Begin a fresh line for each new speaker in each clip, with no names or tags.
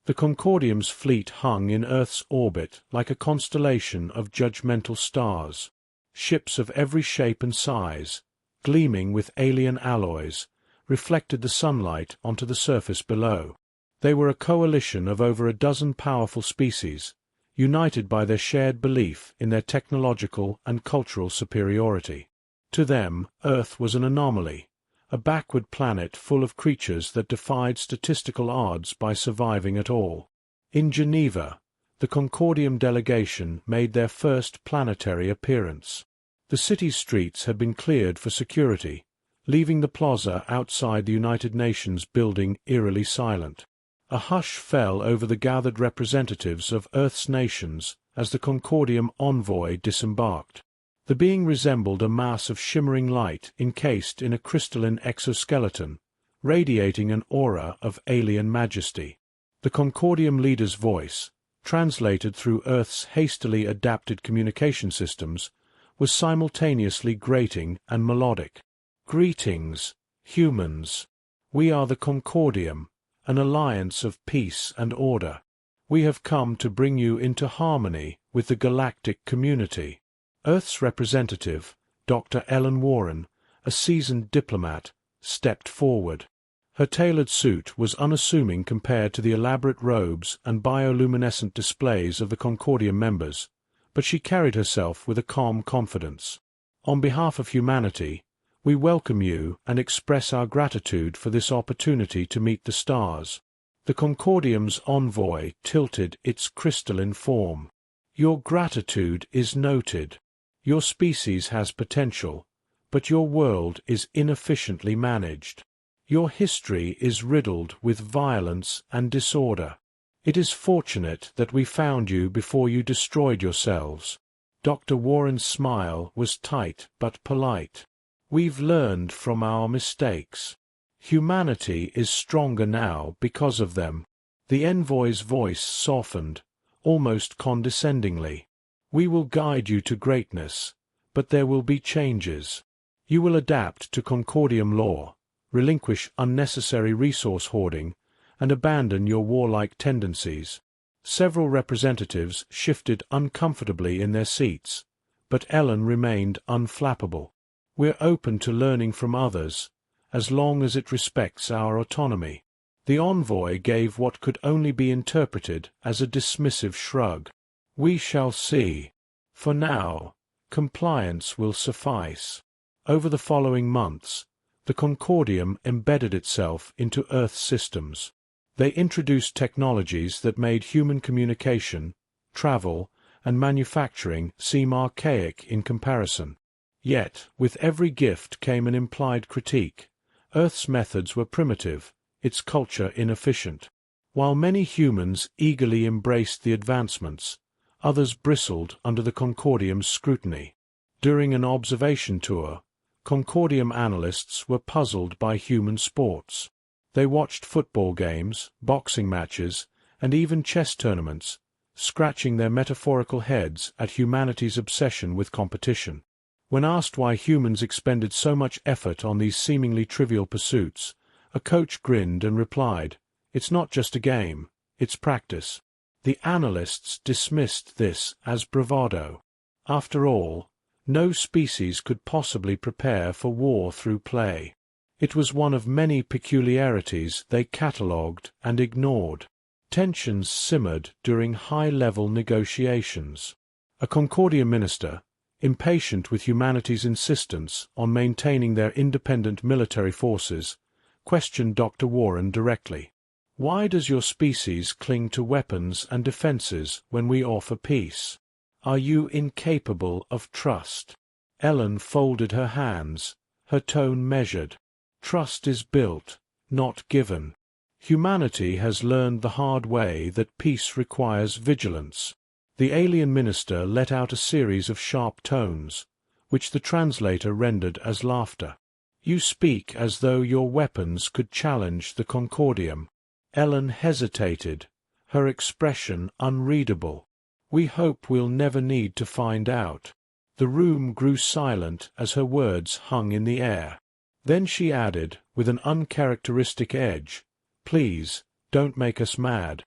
The Concordium's fleet hung in Earth's orbit like a constellation of judgmental stars. Ships of every shape and size, gleaming with alien alloys, reflected the sunlight onto the surface below. They were a coalition of over a dozen powerful species, united by their shared belief in their technological and cultural superiority. To them, Earth was an anomaly, a backward planet full of creatures that defied statistical odds by surviving at all. In Geneva, the Concordium delegation made their first planetary appearance. The city's streets had been cleared for security, leaving the plaza outside the United Nations building eerily silent. A hush fell over the gathered representatives of Earth's nations as the Concordium envoy disembarked. The being resembled a mass of shimmering light encased in a crystalline exoskeleton, radiating an aura of alien majesty. The Concordium leader's voice, translated through Earth's hastily adapted communication systems, was simultaneously grating and melodic. "Greetings, humans. We are the Concordium, an alliance of peace and order. We have come to bring you into harmony with the galactic community." Earth's representative, Dr. Ellen Warren, a seasoned diplomat, stepped forward. Her tailored suit was unassuming compared to the elaborate robes and bioluminescent displays of the Concordium members, but she carried herself with a calm confidence. "On behalf of humanity, we welcome you and express our gratitude for this opportunity to meet the stars." The Concordium's envoy tilted its crystalline form. "Your gratitude is noted. Your species has potential, but your world is inefficiently managed. Your history is riddled with violence and disorder. It is fortunate that we found you before you destroyed yourselves." Dr. Warren's smile was tight but polite. "We've learned from our mistakes. Humanity is stronger now because of them." The envoy's voice softened, almost condescendingly. "We will guide you to greatness, but there will be changes. You will adapt to Concordium law, relinquish unnecessary resource hoarding, and abandon your warlike tendencies." Several representatives shifted uncomfortably in their seats, but Ellen remained unflappable. "We're open to learning from others, as long as it respects our autonomy." The envoy gave what could only be interpreted as a dismissive shrug. "We shall see. For now, compliance will suffice." Over the following months, the Concordium embedded itself into Earth's systems. They introduced technologies that made human communication, travel, and manufacturing seem archaic in comparison. Yet, with every gift came an implied critique. Earth's methods were primitive, its culture inefficient. While many humans eagerly embraced the advancements, others bristled under the Concordium's scrutiny. During an observation tour, Concordium analysts were puzzled by human sports. They watched football games, boxing matches, and even chess tournaments, scratching their metaphorical heads at humanity's obsession with competition. When asked why humans expended so much effort on these seemingly trivial pursuits, a coach grinned and replied, "It's not just a game, it's practice." The analysts dismissed this as bravado. After all, no species could possibly prepare for war through play. It was one of many peculiarities they catalogued and ignored. Tensions simmered during high-level negotiations. A Concordium minister, impatient with humanity's insistence on maintaining their independent military forces, questioned Dr. Warren directly. "Why does your species cling to weapons and defenses when we offer peace? Are you incapable of trust?" Ellen folded her hands, her tone measured. "Trust is built, not given. Humanity has learned the hard way that peace requires vigilance." The alien minister let out a series of sharp tones, which the translator rendered as laughter. "You speak as though your weapons could challenge the Concordium." Ellen hesitated, her expression unreadable. "We hope we'll never need to find out." The room grew silent as her words hung in the air. Then she added, with an uncharacteristic edge, "Please, don't make us mad.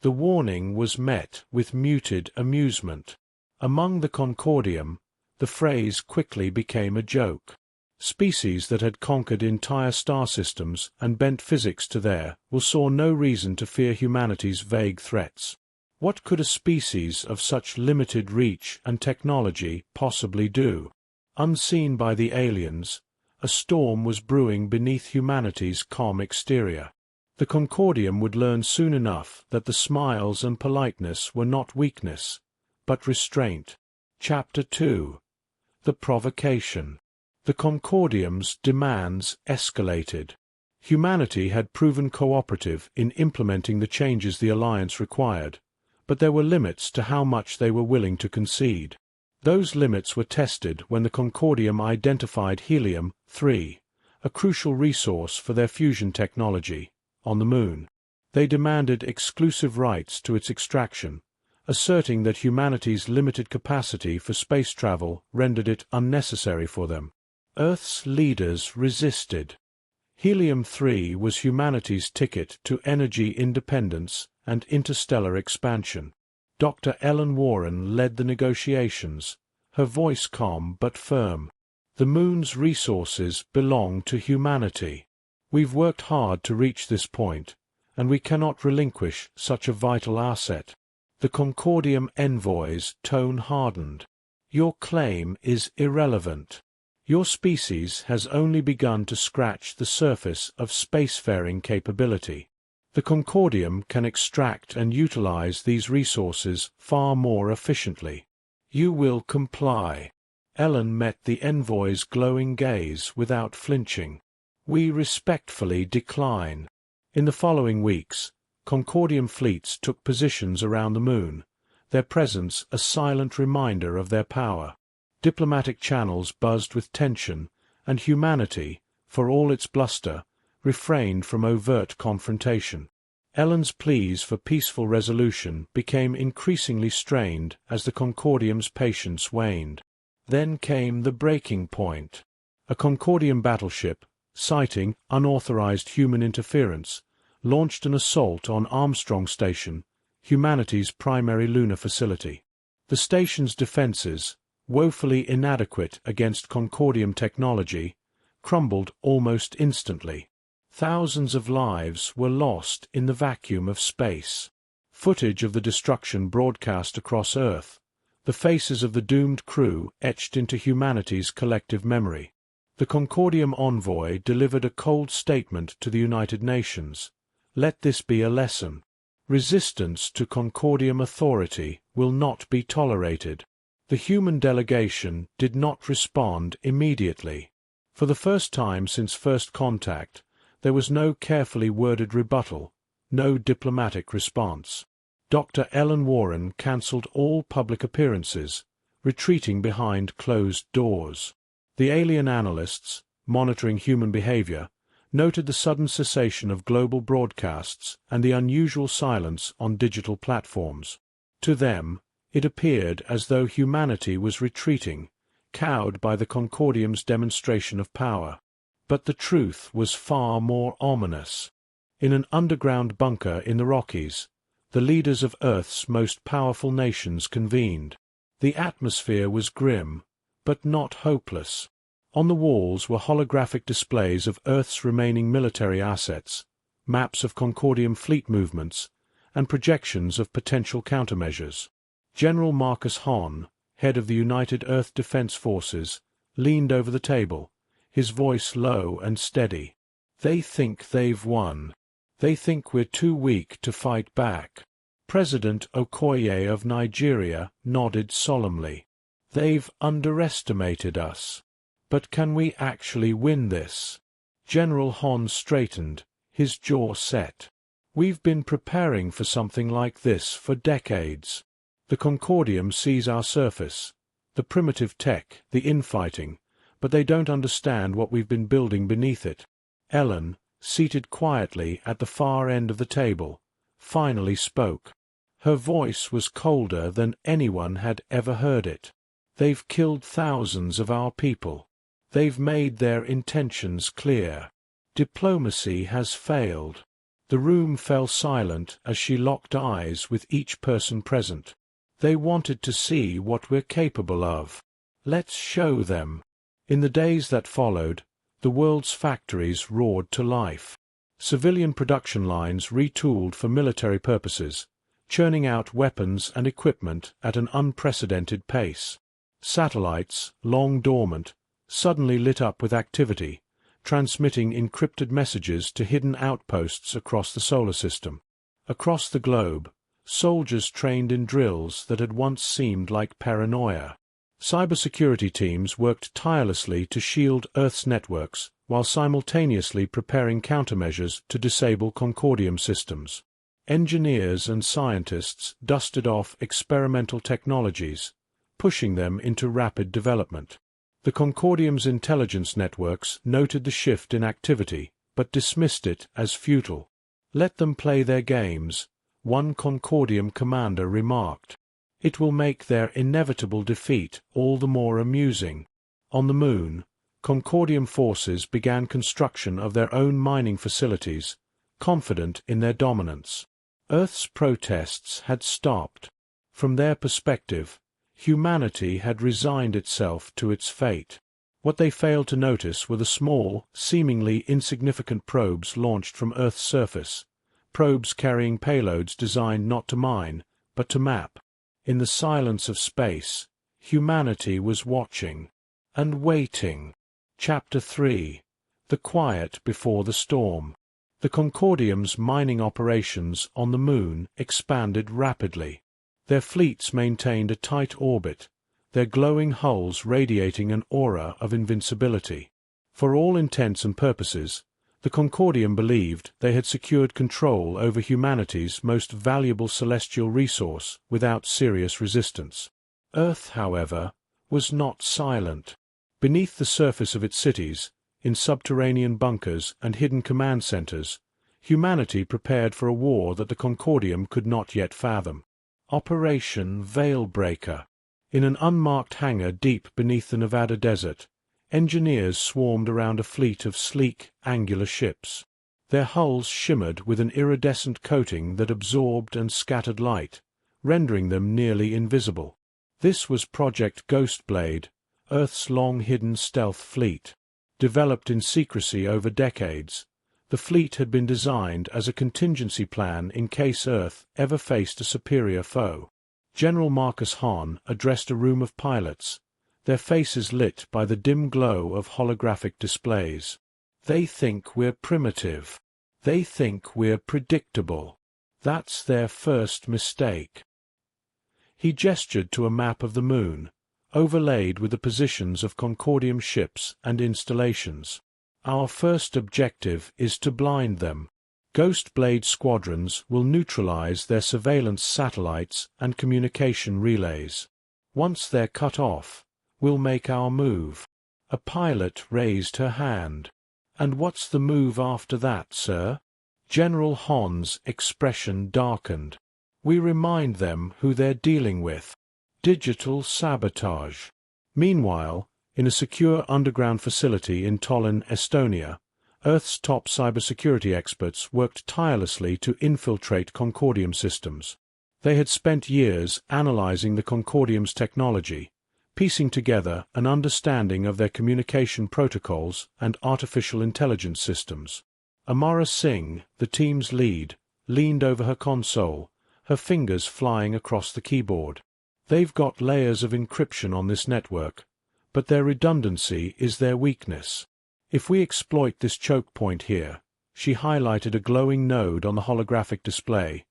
The warning was met with muted amusement. Among the Concordium, the phrase quickly became a joke. Species that had conquered entire star systems and bent physics to their will saw no reason to fear humanity's vague threats. What could a species of such limited reach and technology possibly do? Unseen by the aliens, a storm was brewing beneath humanity's calm exterior. The Concordium would learn soon enough that the smiles and politeness were not weakness, but restraint. Chapter 2. The Provocation. The Concordium's demands escalated. Humanity had proven cooperative in implementing the changes the Alliance required, but there were limits to how much they were willing to concede. Those limits were tested when the Concordium identified helium-3, a crucial resource for their fusion technology, on the Moon. They demanded exclusive rights to its extraction, asserting that humanity's limited capacity for space travel rendered it unnecessary for them. Earth's leaders resisted. Helium-3 was humanity's ticket to energy independence and interstellar expansion. Dr. Ellen Warren led the negotiations, her voice calm but firm. The Moon's resources belong to humanity. We've worked hard to reach this point, and we cannot relinquish such a vital asset. The Concordium envoy's tone hardened. Your claim is irrelevant. Your species has only begun to scratch the surface of spacefaring capability. The Concordium can extract and utilize these resources far more efficiently. You will comply. Ellen met the envoy's glowing gaze without flinching. We respectfully decline. In the following weeks, Concordium fleets took positions around the Moon, their presence a silent reminder of their power. Diplomatic channels buzzed with tension, and humanity, for all its bluster, refrained from overt confrontation. Ellen's pleas for peaceful resolution became increasingly strained as the Concordium's patience waned. Then came the breaking point. A Concordium battleship, citing unauthorized human interference, launched an assault on Armstrong Station, humanity's primary lunar facility. The station's defenses, woefully inadequate against Concordium technology, crumbled almost instantly. Thousands of lives were lost in the vacuum of space. Footage of the destruction broadcast across Earth, the faces of the doomed crew etched into humanity's collective memory. The Concordium envoy delivered a cold statement to the United Nations. Let this be a lesson. Resistance to Concordium authority will not be tolerated. The human delegation did not respond immediately. For the first time since first contact, there was no carefully worded rebuttal, no diplomatic response. Dr. Ellen Warren cancelled all public appearances, retreating behind closed doors. The alien analysts, monitoring human behavior, noted the sudden cessation of global broadcasts and the unusual silence on digital platforms. To them, it appeared as though humanity was retreating, cowed by the Concordium's demonstration of power. But the truth was far more ominous. In an underground bunker in the Rockies, the leaders of Earth's most powerful nations convened. The atmosphere was grim, but not hopeless. On the walls were holographic displays of Earth's remaining military assets, maps of Concordium fleet movements, and projections of potential countermeasures. General Marcus Hahn, head of the United Earth Defense Forces, leaned over the table, his voice low and steady. They think they've won. They think we're too weak to fight back. President Okoye of Nigeria nodded solemnly. They've underestimated us. But can we actually win this? General Hahn straightened, his jaw set. We've been preparing for something like this for decades. The Concordium sees our surface, the primitive tech, the infighting, but they don't understand what we've been building beneath it. Ellen, seated quietly at the far end of the table, finally spoke. Her voice was colder than anyone had ever heard it. They've killed thousands of our people. They've made their intentions clear. Diplomacy has failed. The room fell silent as she locked eyes with each person present. They wanted to see what we're capable of. Let's show them. In the days that followed, the world's factories roared to life. Civilian production lines retooled for military purposes, churning out weapons and equipment at an unprecedented pace. Satellites, long dormant, suddenly lit up with activity, transmitting encrypted messages to hidden outposts across the solar system. Across the globe, soldiers trained in drills that had once seemed like paranoia. Cybersecurity teams worked tirelessly to shield Earth's networks while simultaneously preparing countermeasures to disable Concordium systems. Engineers and scientists dusted off experimental technologies, pushing them into rapid development. The Concordium's intelligence networks noted the shift in activity, but dismissed it as futile. "Let them play their games," one Concordium commander remarked. "It will make their inevitable defeat all the more amusing." On the Moon, Concordium forces began construction of their own mining facilities, confident in their dominance. Earth's protests had stopped. From their perspective, humanity had resigned itself to its fate. What they failed to notice were the small, seemingly insignificant probes launched from Earth's surface, probes carrying payloads designed not to mine, but to map. In the silence of space, humanity was watching and waiting. Chapter 3. The Quiet Before the Storm. The Concordium's mining operations on the Moon expanded rapidly. Their fleets maintained a tight orbit, their glowing hulls radiating an aura of invincibility. For all intents and purposes, the Concordium believed they had secured control over humanity's most valuable celestial resource without serious resistance. Earth, however, was not silent. Beneath the surface of its cities, in subterranean bunkers and hidden command centers, humanity prepared for a war that the Concordium could not yet fathom. Operation Veilbreaker. In an unmarked hangar deep beneath the Nevada desert, engineers swarmed around a fleet of sleek, angular ships. Their hulls shimmered with an iridescent coating that absorbed and scattered light, rendering them nearly invisible. This was Project Ghostblade, Earth's long-hidden stealth fleet. Developed in secrecy over decades, the fleet had been designed as a contingency plan in case Earth ever faced a superior foe. General Marcus Hahn addressed a room of pilots, their faces lit by the dim glow of holographic displays. "They think we're primitive. They think we're predictable. That's their first mistake." He gestured to a map of the Moon, overlaid with the positions of Concordium ships and installations. "Our first objective is to blind them. Ghostblade squadrons will neutralize their surveillance satellites and communication relays. Once they're cut off, we'll make our move." A pilot raised her hand. "And what's the move after that, sir?" General Hahn's expression darkened. "We remind them who they're dealing with. Digital sabotage." Meanwhile, in a secure underground facility in Tallinn, Estonia, Earth's top cybersecurity experts worked tirelessly to infiltrate Concordium systems. They had spent years analyzing the Concordium's technology, piecing together an understanding of their communication protocols and artificial intelligence systems. Amara Singh, the team's lead, leaned over her console, her fingers flying across the keyboard. "They've got layers of encryption on this network, but their redundancy is their weakness. If we exploit this choke point here," she highlighted a glowing node on the holographic display,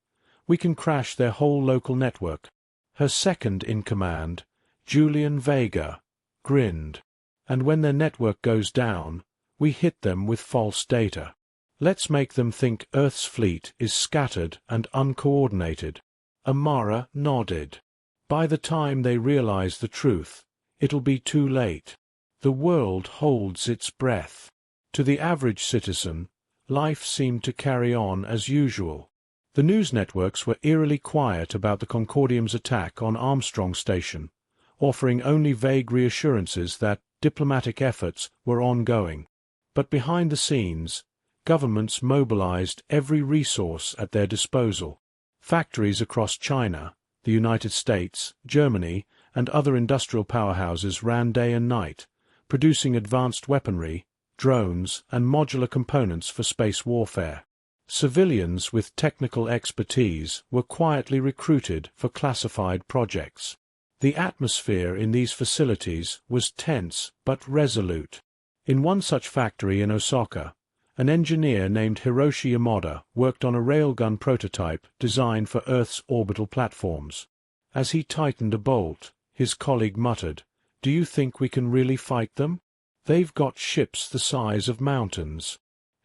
"we can crash their whole local network." Her second-in-command, Julian Vega, grinned. "And when their network goes down, we hit them with false data. Let's make them think Earth's fleet is scattered and uncoordinated." Amara nodded. "By the time they realize the truth, it'll be too late. The world holds its breath." To the average citizen, life seemed to carry on as usual. The news networks were eerily quiet about the Concordium's attack on Armstrong Station, offering only vague reassurances that diplomatic efforts were ongoing. But behind the scenes, governments mobilized every resource at their disposal. Factories across China, the United States, Germany, and other industrial powerhouses ran day and night, producing advanced weaponry, drones, and modular components for space warfare. Civilians with technical expertise were quietly recruited for classified projects. The atmosphere in these facilities was tense but resolute. In one such factory in Osaka, an engineer named Hiroshi Yamada worked on a railgun prototype designed for Earth's orbital platforms. As he tightened a bolt, his colleague muttered, "Do you think we can really fight them? They've got ships the size of mountains."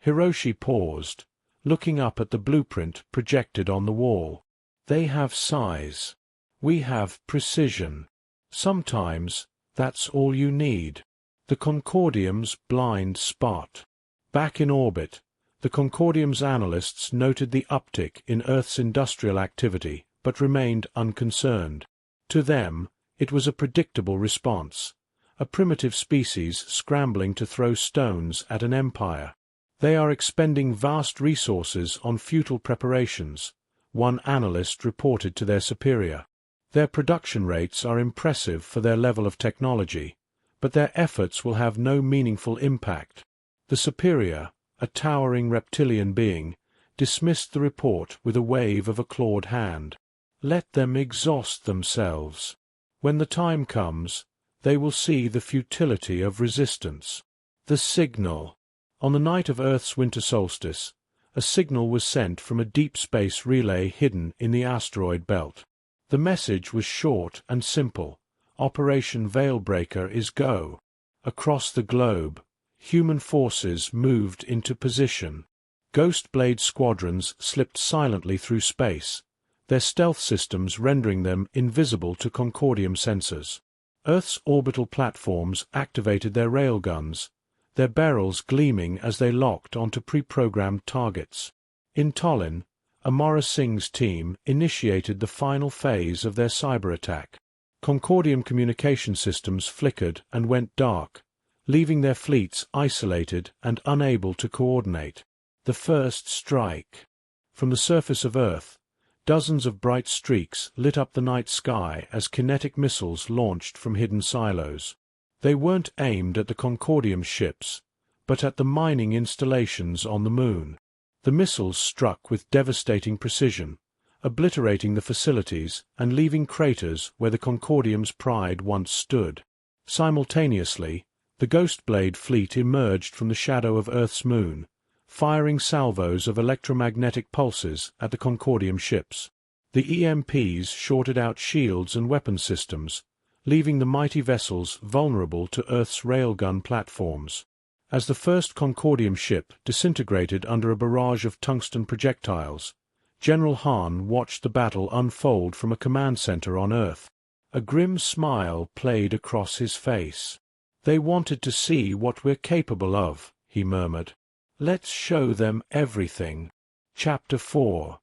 Hiroshi paused, looking up at the blueprint projected on the wall. "They have size. We have precision. Sometimes that's all you need." The Concordium's blind spot. Back in orbit, the Concordium's analysts noted the uptick in Earth's industrial activity but remained unconcerned. To them, it was a predictable response, a primitive species scrambling to throw stones at an empire. "They are expending vast resources on futile preparations," one analyst reported to their superior. "Their production rates are impressive for their level of technology, but their efforts will have no meaningful impact." The superior, a towering reptilian being, dismissed the report with a wave of a clawed hand. "Let them exhaust themselves. When the time comes, they will see the futility of resistance." The signal. On the night of Earth's winter solstice, a signal was sent from a deep space relay hidden in the asteroid belt. The message was short and simple. Operation Veilbreaker is go. Across the globe, human forces moved into position. Ghost Blade squadrons slipped silently through space, their stealth systems rendering them invisible to Concordium sensors. Earth's orbital platforms activated their railguns, their barrels gleaming as they locked onto pre-programmed targets. In Tallinn, Amara Singh's team initiated the final phase of their cyber attack. Concordium communication systems flickered and went dark, leaving their fleets isolated and unable to coordinate. The first strike. From the surface of Earth, dozens of bright streaks lit up the night sky as kinetic missiles launched from hidden silos. They weren't aimed at the Concordium ships, but at the mining installations on the Moon. The missiles struck with devastating precision, obliterating the facilities and leaving craters where the Concordium's pride once stood. Simultaneously, the Ghost Blade fleet emerged from the shadow of Earth's moon, firing salvos of electromagnetic pulses at the Concordium ships. The EMPs shorted out shields and weapon systems, leaving the mighty vessels vulnerable to Earth's railgun platforms. As the first Concordium ship disintegrated under a barrage of tungsten projectiles, General Hahn watched the battle unfold from a command center on Earth. A grim smile played across his face. "They wanted to see what we're capable of," he murmured. "Let's show them everything." Chapter 4.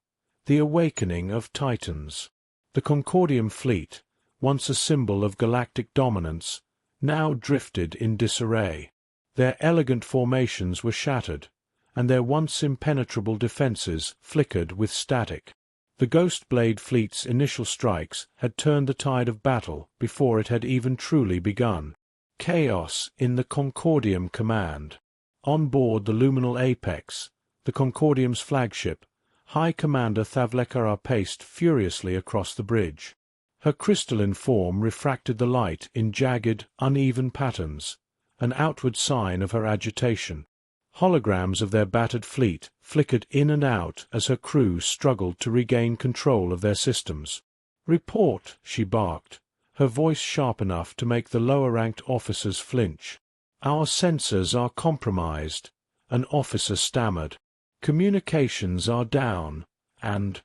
The Awakening of Titans. The Concordium fleet, once a symbol of galactic dominance, now drifted in disarray. Their elegant formations were shattered, and their once impenetrable defenses flickered with static. The Ghost Blade fleet's initial strikes had turned the tide of battle before it had even truly begun. Chaos in the Concordium command. On board the luminal Apex, the Concordium's flagship, High Commander Thavlekara paced furiously across the bridge. Her crystalline form refracted the light in jagged, uneven patterns, an outward sign of her agitation. Holograms of their battered fleet flickered in and out as her crew struggled to regain control of their systems. "Report," she barked, her voice sharp enough to make the lower-ranked officers flinch. "Our sensors are compromised," an officer stammered. "Communications are down, and—"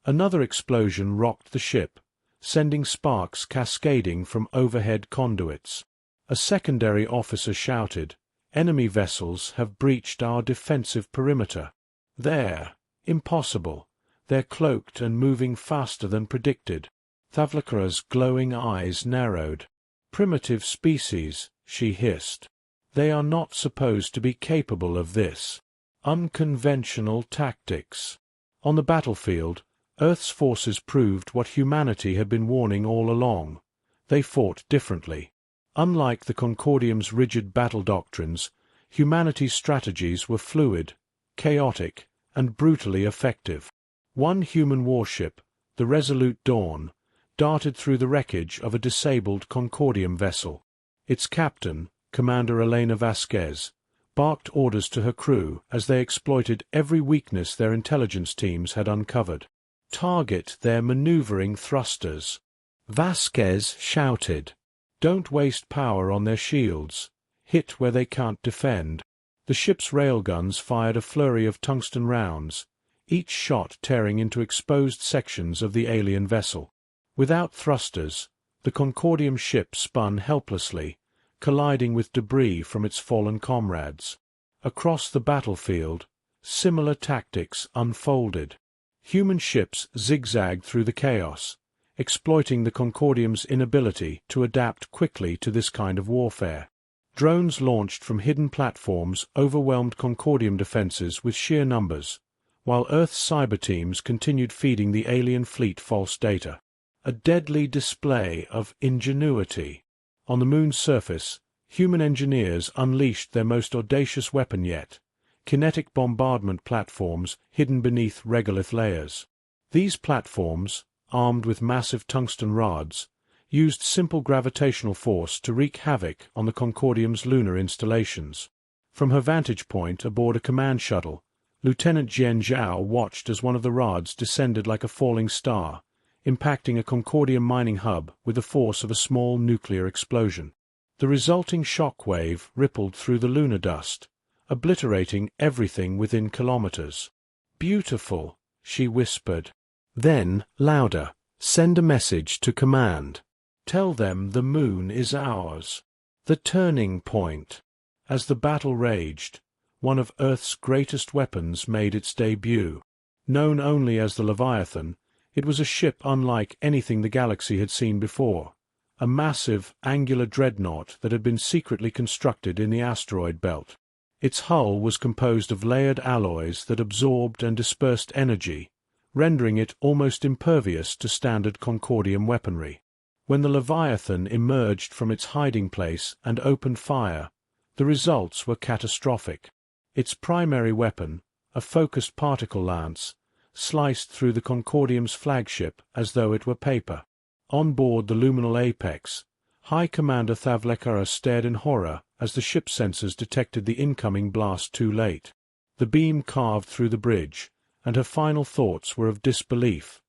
Another explosion rocked the ship, sending sparks cascading from overhead conduits. A secondary officer shouted, "Enemy vessels have breached our defensive perimeter." "There! Impossible! They're cloaked and moving faster than predicted." Thavlekara's glowing eyes narrowed. "Primitive species," she hissed. "They are not supposed to be capable of this." Unconventional tactics. On the battlefield, Earth's forces proved what humanity had been warning all along. They fought differently. Unlike the Concordium's rigid battle doctrines, humanity's strategies were fluid, chaotic, and brutally effective. One human warship, the Resolute Dawn, darted through the wreckage of a disabled Concordium vessel. Its captain, Commander Elena Vasquez, barked orders to her crew as they exploited every weakness their intelligence teams had uncovered. "Target their maneuvering thrusters," Vasquez shouted. "Don't waste power on their shields. Hit where they can't defend." The ship's railguns fired a flurry of tungsten rounds, each shot tearing into exposed sections of the alien vessel. Without thrusters, the Concordium ship spun helplessly, colliding with debris from its fallen comrades. Across the battlefield, similar tactics unfolded. Human ships zigzagged through the chaos, exploiting the Concordium's inability to adapt quickly to this kind of warfare. Drones launched from hidden platforms overwhelmed Concordium defenses with sheer numbers, while Earth's cyber teams continued feeding the alien fleet false data. A deadly display of ingenuity. On the Moon's surface, human engineers unleashed their most audacious weapon yet, kinetic bombardment platforms hidden beneath regolith layers. These platforms, armed with massive tungsten rods, used simple gravitational force to wreak havoc on the Concordium's lunar installations. From her vantage point aboard a command shuttle, Lieutenant Jian Zhao watched as one of the rods descended like a falling star, impacting a Concordium mining hub with the force of a small nuclear explosion. The resulting shock wave rippled through the lunar dust, obliterating everything within kilometers. "Beautiful," she whispered. Then, louder, "Send a message to command. Tell them the Moon is ours." The turning point. As the battle raged, one of Earth's greatest weapons made its debut. Known only as the Leviathan, it was a ship unlike anything the galaxy had seen before, a massive, angular dreadnought that had been secretly constructed in the asteroid belt. Its hull was composed of layered alloys that absorbed and dispersed energy, rendering it almost impervious to standard Concordium weaponry. When the Leviathan emerged from its hiding place and opened fire, the results were catastrophic. Its primary weapon, a focused particle lance, sliced through the Concordium's flagship as though it were paper. On board the luminal apex, High Commander Thavlekara stared in horror as the ship's sensors detected the incoming blast too late. The beam carved through the bridge, and her final thoughts were of disbelief.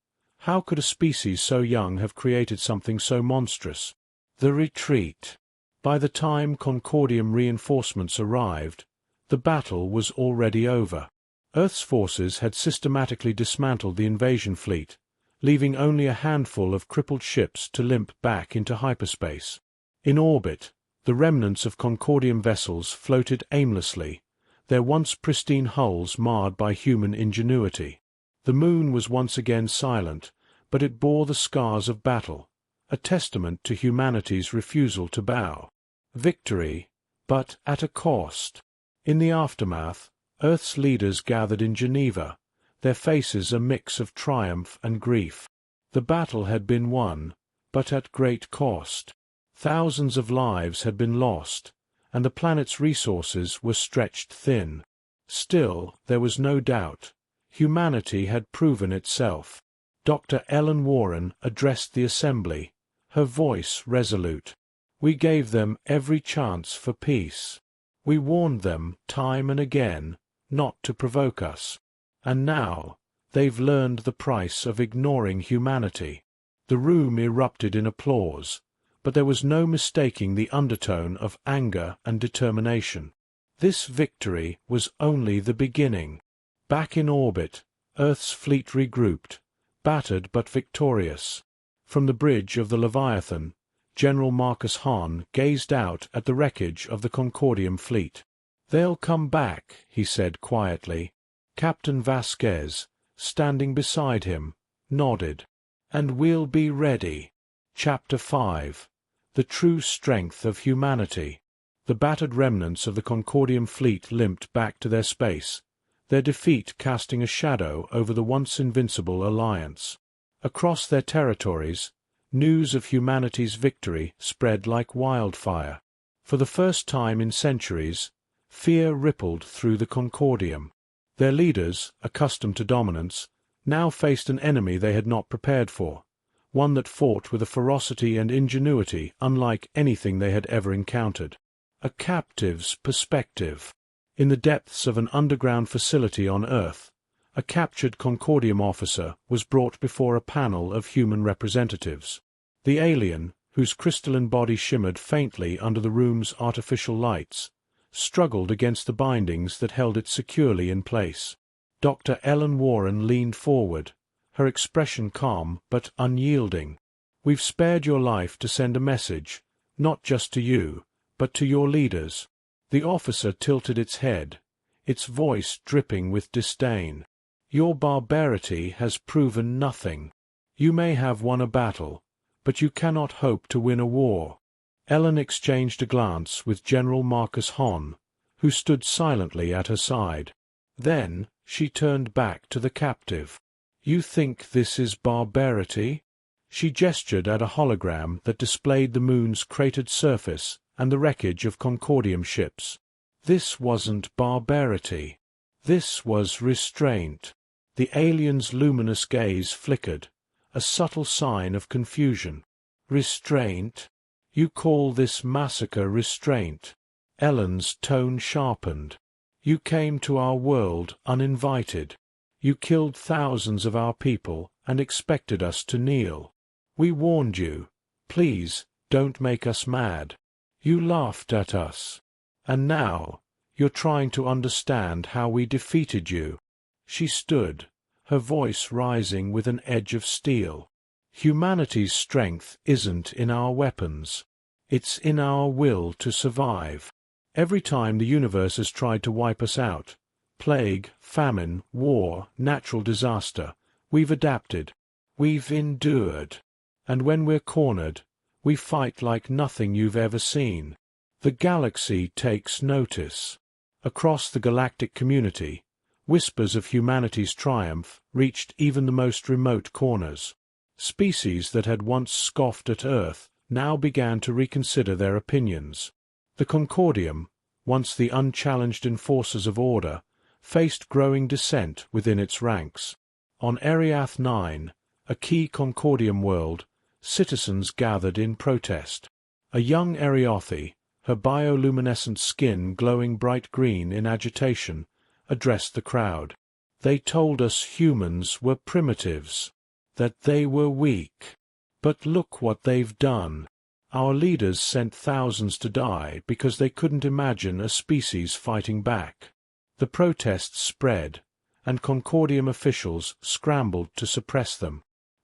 How could a species so young have created something so monstrous? The retreat. By the time Concordium reinforcements arrived, the battle was already over. Earth's forces had systematically dismantled the invasion fleet, leaving only a handful of crippled ships to limp back into hyperspace. In orbit, the remnants of Concordium vessels floated aimlessly, their once pristine hulls marred by human ingenuity. The Moon was once again silent, but it bore the scars of battle, a testament to humanity's refusal to bow. Victory, but at a cost. In the aftermath, Earth's leaders gathered in Geneva, their faces a mix of triumph and grief. The battle had been won, but at great cost. Thousands of lives had been lost, and the planet's resources were stretched thin. Still, there was no doubt. Humanity had proven itself. Dr. Ellen Warren addressed the assembly, her voice resolute. "We gave them every chance for peace. We warned them time and again not to provoke us. And now they've learned the price of ignoring humanity." The room erupted in applause, but there was no mistaking the undertone of anger and determination. This victory was only the beginning. Back in orbit, Earth's fleet regrouped, battered but victorious. From the bridge of the Leviathan, General Marcus Hahn gazed out at the wreckage of the Concordium fleet. "They'll come back," he said quietly. Captain Vasquez, standing beside him, nodded. "And we'll be ready." Chapter 5. The True Strength of Humanity. The battered remnants of the Concordium fleet limped back to their space, their defeat casting a shadow over the once invincible alliance. Across their territories, news of humanity's victory spread like wildfire. For the first time in centuries, fear rippled through the Concordium. Their leaders, accustomed to dominance, now faced an enemy they had not prepared for, one that fought with a ferocity and ingenuity unlike anything they had ever encountered. A captive's perspective. In the depths of an underground facility on Earth, a captured Concordium officer was brought before a panel of human representatives. The alien, whose crystalline body shimmered faintly under the room's artificial lights, struggled against the bindings that held it securely in place. Dr. Ellen Warren leaned forward, her expression calm but unyielding. "We've spared your life to send a message, not just to you, but to your leaders." The officer tilted its head, its voice dripping with disdain. "Your barbarity has proven nothing. You may have won a battle, but you cannot hope to win a war." Ellen exchanged a glance with General Marcus Hahn, who stood silently at her side. Then she turned back to the captive. "You think this is barbarity?" She gestured at a hologram that displayed the moon's cratered surface and the wreckage of Concordium ships. This wasn't barbarity. This was restraint. The alien's luminous gaze flickered, a subtle sign of confusion. "Restraint? You call this massacre restraint?" Ellen's tone sharpened. "You came to our world uninvited. You killed thousands of our people and expected us to kneel. We warned you. Please, don't make us mad. You laughed at us. And now, you're trying to understand how we defeated you." She stood, her voice rising with an edge of steel. "Humanity's strength isn't in our weapons. It's in our will to survive. Every time the universe has tried to wipe us out, plague, famine, war, natural disaster, we've adapted. We've endured. And when we're cornered, we fight like nothing you've ever seen. The galaxy takes notice." Across the galactic community, whispers of humanity's triumph reached even the most remote corners. Species that had once scoffed at Earth now began to reconsider their opinions. The Concordium, once the unchallenged enforcers of order, faced growing dissent within its ranks. On Ariath 9, a key Concordium world, citizens gathered in protest. A young Ariothi, her bioluminescent skin glowing bright green in agitation, addressed the crowd. "They told us humans were primitives, that they were weak. But look what they've done. Our leaders sent thousands to die because they couldn't imagine a species fighting back." The protests spread, and Concordium officials scrambled to suppress them.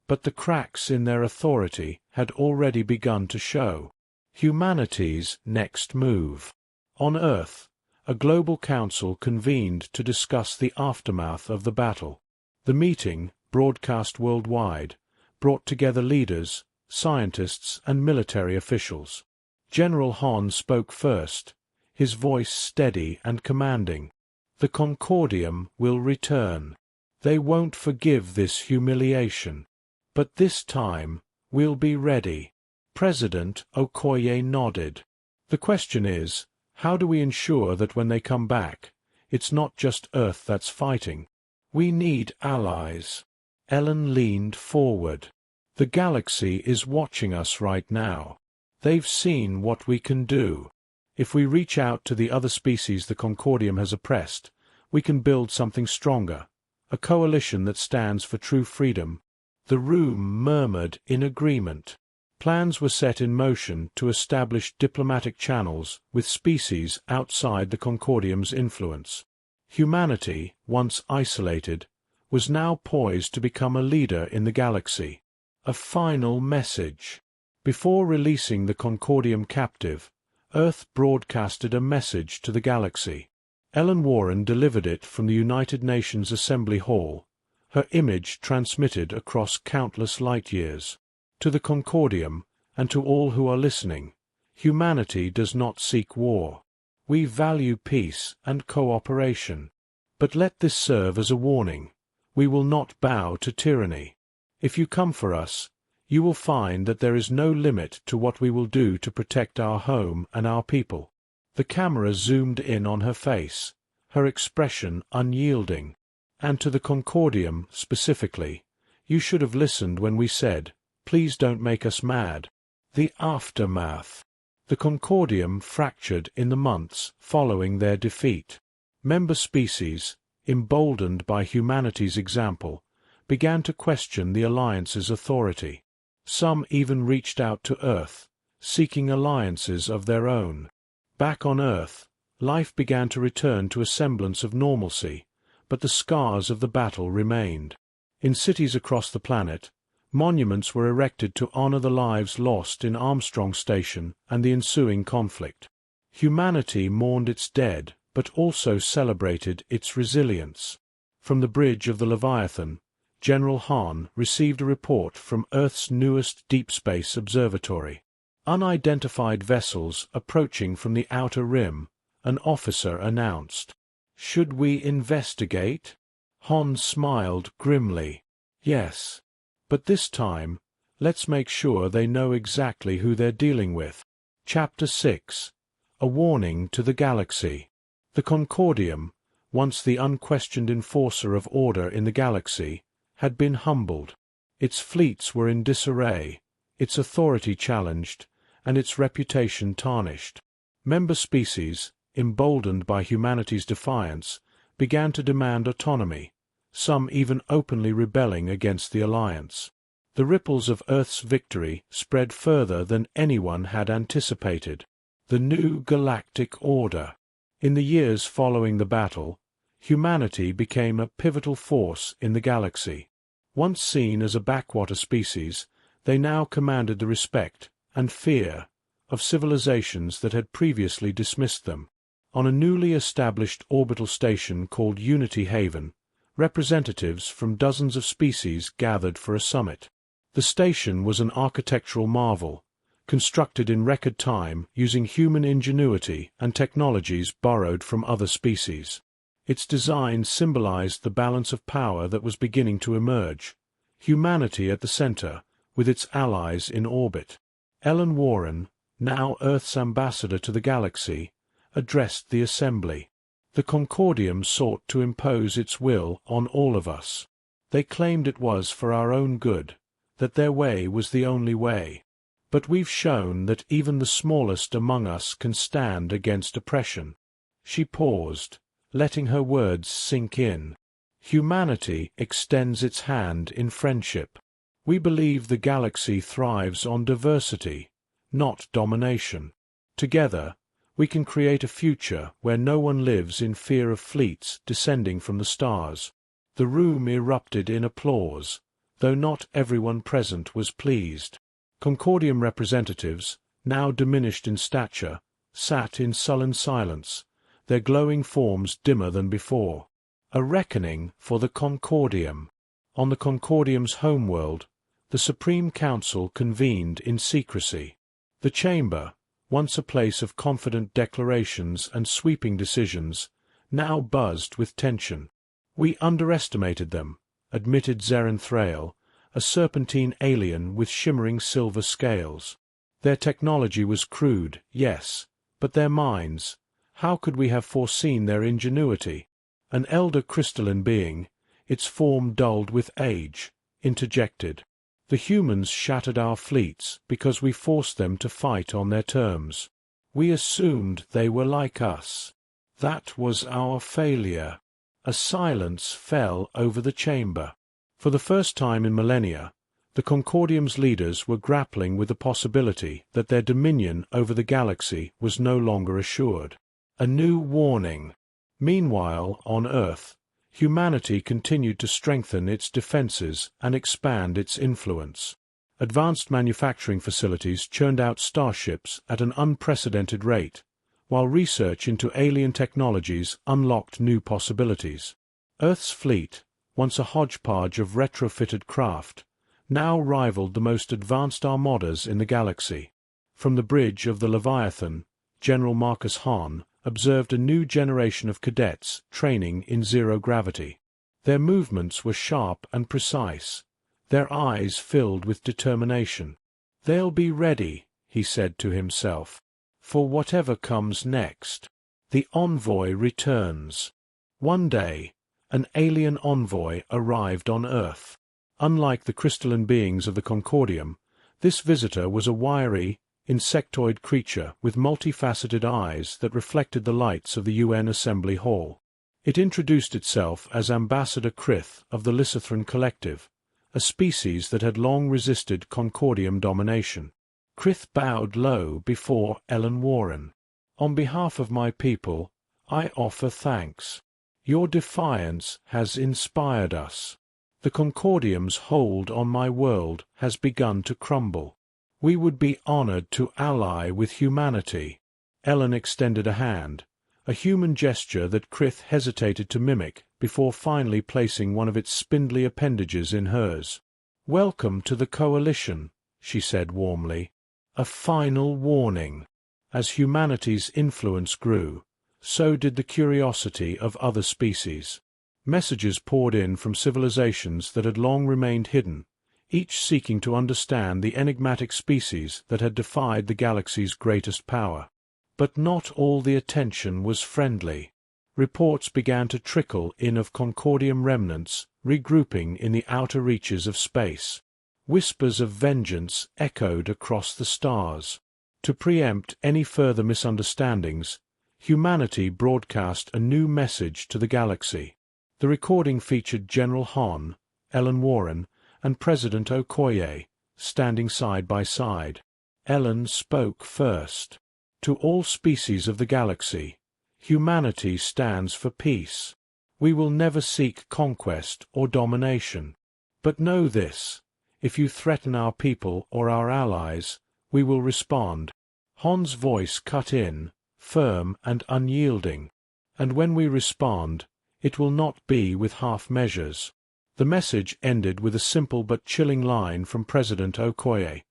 But the cracks in their authority had already begun to show. Humanity's next move. On Earth, a global council convened to discuss the aftermath of the battle. The meeting, broadcast worldwide, brought together leaders, scientists, and military officials. General Hahn spoke first, his voice steady and commanding. "The Concordium will return. They won't forgive this humiliation. But this time, we'll be ready." President Okoye nodded. "The question is, how do we ensure that when they come back, it's not just Earth that's fighting? We need allies." Ellen leaned forward. "The galaxy is watching us right now. They've seen what we can do. If we reach out to the other species the Concordium has oppressed, we can build something stronger, a coalition that stands for true freedom." The room murmured in agreement. Plans were set in motion to establish diplomatic channels with species outside the Concordium's influence. Humanity, once isolated, was now poised to become a leader in the galaxy. A final message. Before releasing the Concordium captive, Earth broadcasted a message to the galaxy. Ellen Warren delivered it from the United Nations Assembly Hall, her image transmitted across countless light-years. To the Concordium, and to all who are listening, humanity does not seek war. We value peace and cooperation. But let this serve as a warning. We will not bow to tyranny. If you come for us, you will find that there is no limit to what we will do to protect our home and our people." The camera zoomed in on her face, her expression unyielding. "And to the Concordium, specifically, you should have listened when we said, 'Please don't make us mad.'" The aftermath. The Concordium fractured in the months following their defeat. Member species, emboldened by humanity's example, began to question the Alliance's authority. Some even reached out to Earth, seeking alliances of their own. Back on Earth, life began to return to a semblance of normalcy, but the scars of the battle remained. In cities across the planet, monuments were erected to honor the lives lost in Armstrong Station and the ensuing conflict. Humanity mourned its dead, but also celebrated its resilience. From the bridge of the Leviathan, General Hahn received a report from Earth's newest deep space observatory. Unidentified vessels approaching from the outer rim, an officer announced. "Should we investigate?" Hahn smiled grimly. "Yes. But this time, let's make sure they know exactly who they're dealing with." Chapter 6. A Warning to the Galaxy. The Concordium, once the unquestioned enforcer of order in the galaxy, had been humbled. Its fleets were in disarray, its authority challenged, and its reputation tarnished. Member species, emboldened by humanity's defiance, began to demand autonomy, some even openly rebelling against the Alliance. The ripples of Earth's victory spread further than anyone had anticipated. The new galactic order. In the years following the battle, humanity became a pivotal force in the galaxy. Once seen as a backwater species, they now commanded the respect and fear of civilizations that had previously dismissed them. On a newly established orbital station called Unity Haven, representatives from dozens of species gathered for a summit. The station was an architectural marvel, constructed in record time using human ingenuity and technologies borrowed from other species. Its design symbolized the balance of power that was beginning to emerge, humanity at the center, with its allies in orbit. Ellen Warren, now Earth's ambassador to the galaxy, addressed the assembly. The Concordium sought to impose its will on all of us. They claimed it was for our own good, that their way was the only way. But we've shown that even the smallest among us can stand against oppression. She paused, letting her words sink in. Humanity extends its hand in friendship. We believe the galaxy thrives on diversity, not domination. Together, we can create a future where no one lives in fear of fleets descending from the stars. The room erupted in applause, though not everyone present was pleased. Concordium representatives, now diminished in stature, sat in sullen silence, their glowing forms dimmer than before. A reckoning for the Concordium. On the Concordium's homeworld, the Supreme Council convened in secrecy. The chamber, once a place of confident declarations and sweeping decisions, now buzzed with tension. "We underestimated them," admitted Zeren Thrail, a serpentine alien with shimmering silver scales. "Their technology was crude, yes, but their minds, how could we have foreseen their ingenuity?" An elder crystalline being, its form dulled with age, interjected. "The humans shattered our fleets because we forced them to fight on their terms. We assumed they were like us. That was our failure." A silence fell over the chamber. For the first time in millennia, the Concordium's leaders were grappling with the possibility that their dominion over the galaxy was no longer assured. A new warning. Meanwhile, on Earth, humanity continued to strengthen its defenses and expand its influence. Advanced manufacturing facilities churned out starships at an unprecedented rate, while research into alien technologies unlocked new possibilities. Earth's fleet, once a hodgepodge of retrofitted craft, now rivaled the most advanced armadas in the galaxy. From the bridge of the Leviathan, General Marcus Hahn, observed a new generation of cadets training in zero gravity. Their movements were sharp and precise, their eyes filled with determination. "They'll be ready," he said to himself, "for whatever comes next." The envoy returns. One day, an alien envoy arrived on Earth. Unlike the crystalline beings of the Concordium, this visitor was a wiry, insectoid creature with multifaceted eyes that reflected the lights of the UN Assembly Hall. It introduced itself as Ambassador Krith of the Lysithran Collective, a species that had long resisted Concordium domination. Krith bowed low before Ellen Warren. "On behalf of my people, I offer thanks. Your defiance has inspired us. The Concordium's hold on my world has begun to crumble. We would be honored to ally with humanity." Ellen extended a hand, a human gesture that Krith hesitated to mimic before finally placing one of its spindly appendages in hers. "Welcome to the Coalition," she said warmly. "A final warning." As humanity's influence grew, so did the curiosity of other species. Messages poured in from civilizations that had long remained hidden, each seeking to understand the enigmatic species that had defied the galaxy's greatest power. But not all the attention was friendly. Reports began to trickle in of Concordium remnants regrouping in the outer reaches of space. Whispers of vengeance echoed across the stars. To preempt any further misunderstandings, humanity broadcast a new message to the galaxy. The recording featured General Hahn, Ellen Warren, and President Okoye, standing side by side. Ellen spoke first. "To all species of the galaxy, humanity stands for peace. We will never seek conquest or domination. But know this, if you threaten our people or our allies, we will respond." Han's voice cut in, firm and unyielding. "And when we respond, it will not be with half measures." The message ended with a simple but chilling line from President Okoye.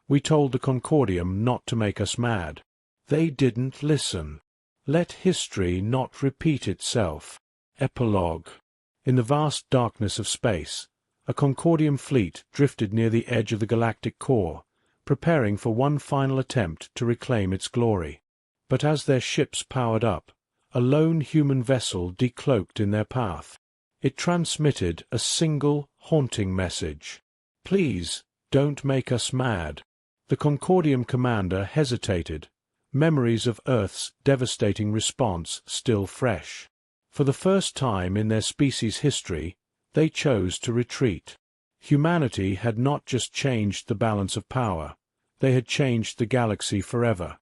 "We told the Concordium not to make us mad. They didn't listen. Let history not repeat itself." Epilogue. In the vast darkness of space, a Concordium fleet drifted near the edge of the galactic core, preparing for one final attempt to reclaim its glory. But as their ships powered up, a lone human vessel decloaked in their path. It transmitted a single, haunting message. "Please, don't make us mad." The Concordium commander hesitated, memories of Earth's devastating response still fresh. For the first time in their species' history, they chose to retreat. Humanity had not just changed the balance of power, they had changed the galaxy forever.